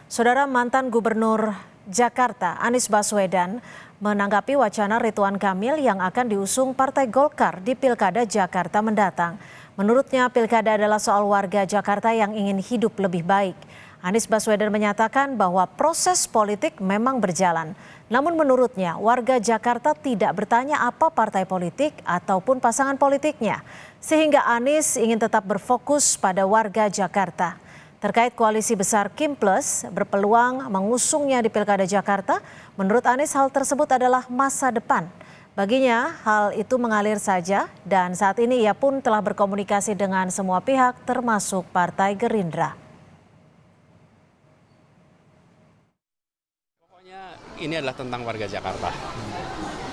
Saudara, mantan Gubernur Jakarta Anies Baswedan menanggapi wacana Ridwan Kamil yang akan diusung Partai Golkar di Pilkada Jakarta mendatang. Menurutnya, pilkada adalah soal warga Jakarta yang ingin hidup lebih baik. Anies Baswedan menyatakan bahwa proses politik memang berjalan. Namun menurutnya, warga Jakarta tidak bertanya apa partai politik ataupun pasangan politiknya. Sehingga Anies ingin tetap berfokus pada warga Jakarta. Terkait koalisi besar Kim Plus berpeluang mengusungnya di Pilkada Jakarta, menurut Anies hal tersebut adalah masa depan. Baginya hal itu mengalir saja dan saat ini ia pun telah berkomunikasi dengan semua pihak termasuk Partai Gerindra. Pokoknya ini adalah tentang warga Jakarta.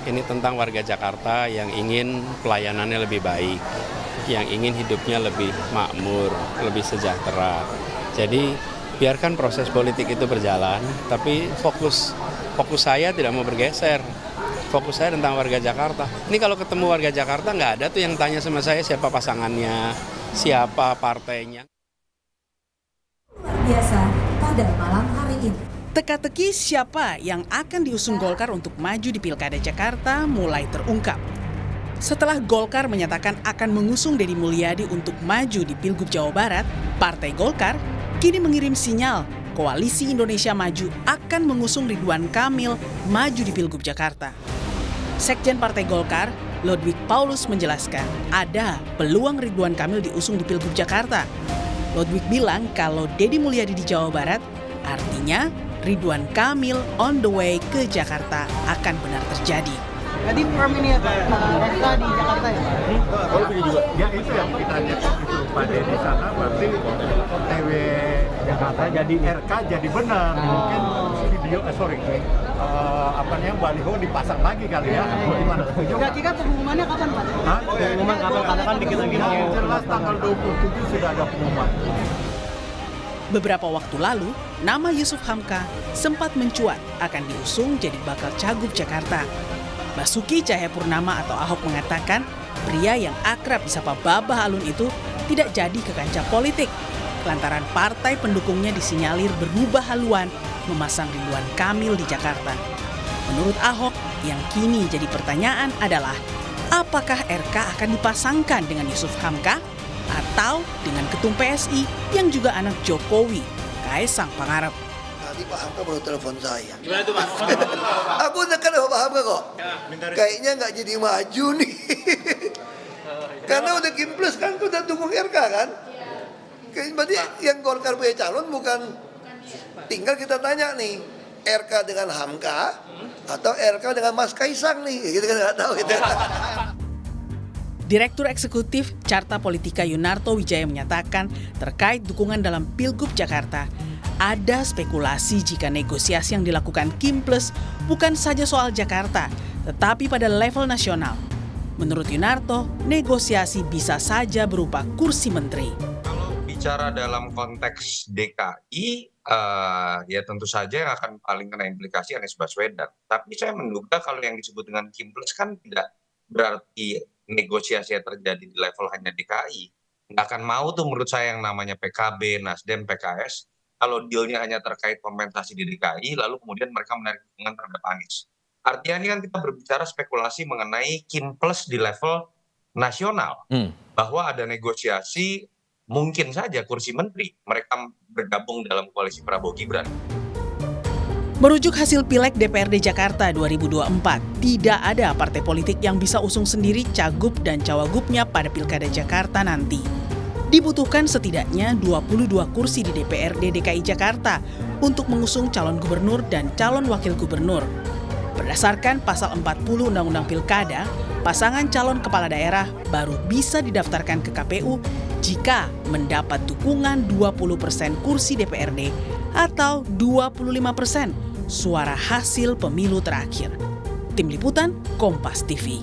Ini tentang warga Jakarta yang ingin pelayanannya lebih baik, yang ingin hidupnya lebih makmur, lebih sejahtera. Jadi biarkan proses politik itu berjalan, tapi fokus saya tidak mau bergeser. Fokus saya tentang warga Jakarta. Ini kalau ketemu warga Jakarta nggak ada tuh yang tanya sama saya siapa pasangannya, siapa partainya. Luar biasa pada malam hari ini. Teka-teki siapa yang akan diusung Golkar untuk maju di Pilkada Jakarta mulai terungkap. Setelah Golkar menyatakan akan mengusung Deddy Mulyadi untuk maju di Pilgub Jawa Barat, Partai Golkar kini mengirim sinyal Koalisi Indonesia Maju akan mengusung Ridwan Kamil maju di Pilgub Jakarta. Sekjen Partai Golkar, Ludwig Paulus menjelaskan ada peluang Ridwan Kamil diusung di Pilgub Jakarta. Ludwig bilang kalau Deddy Mulyadi di Jawa Barat, artinya Ridwan Kamil on the way ke Jakarta akan benar terjadi. Jadi firm ini ya Pak, RK di Jakarta ya? Kalau begini juga, ya itu yang kita lihat itu pada di sana berarti TW Jakarta jadi RK jadi benar. Mungkin video, baliho dipasang lagi kali ya. Gimana? Kira-kira pengumumannya kapan Pak? Hah? Pengumuman kapan? Karena kan dikit lagi. Yang jelas tanggal 27 sudah ada pengumuman. Beberapa waktu lalu, nama Yusuf Hamka sempat mencuat akan diusung jadi bakal Cagup Jakarta. Basuki Cahayapurnama atau Ahok mengatakan pria yang akrab disapa Babah Alun itu tidak jadi ke kancah politik lantaran partai pendukungnya disinyalir berubah haluan memasang Ridwan Kamil di Jakarta. Menurut Ahok, yang kini jadi pertanyaan adalah apakah RK akan dipasangkan dengan Yusuf Hamka atau dengan Ketum PSI yang juga anak Jokowi, Kaisang Pangarep. Tadi Pak Hamka baru telepon saya. Gimana tuh Pak? Aku dekat sama Pak Hamka kok. Kayaknya nggak jadi maju nih. Karena udah Kim Plus kan, udah dukung RK kan. Berarti yang Golkar punya calon bukan. Tinggal kita tanya nih, RK dengan Hamka atau RK dengan Mas Kaisang nih. Kita kan nggak tahu gitu. Direktur Eksekutif Carta Politika Yunarto Wijaya menyatakan terkait dukungan dalam Pilgub Jakarta, ada spekulasi jika negosiasi yang dilakukan Kim Plus bukan saja soal Jakarta, tetapi pada level nasional. Menurut Yunarto, negosiasi bisa saja berupa kursi menteri. Kalau bicara dalam konteks DKI, ya tentu saja yang akan paling kena implikasi Anies Baswedan. Tapi saya menduga kalau yang disebut dengan Kim Plus kan tidak berarti negosiasi yang terjadi di level hanya DKI. Nggak akan mau tuh menurut saya yang namanya PKB, Nasdem, PKS, kalau dealnya hanya terkait kompensasi di DKI, lalu kemudian mereka menarik dukungan terhadap Anies. Artinya ini kan kita berbicara spekulasi mengenai Kim Plus di level nasional. Bahwa ada negosiasi, mungkin saja kursi menteri, mereka bergabung dalam koalisi Prabowo Gibran. Merujuk hasil Pileg DPRD Jakarta 2024, tidak ada partai politik yang bisa usung sendiri cagup dan cawagupnya pada Pilkada Jakarta nanti. Dibutuhkan setidaknya 22 kursi di DPRD DKI Jakarta untuk mengusung calon gubernur dan calon wakil gubernur. Berdasarkan pasal 40 Undang-Undang Pilkada, pasangan calon kepala daerah baru bisa didaftarkan ke KPU jika mendapat dukungan 20% kursi DPRD atau 25% suara hasil pemilu terakhir. Tim Liputan, Kompas TV.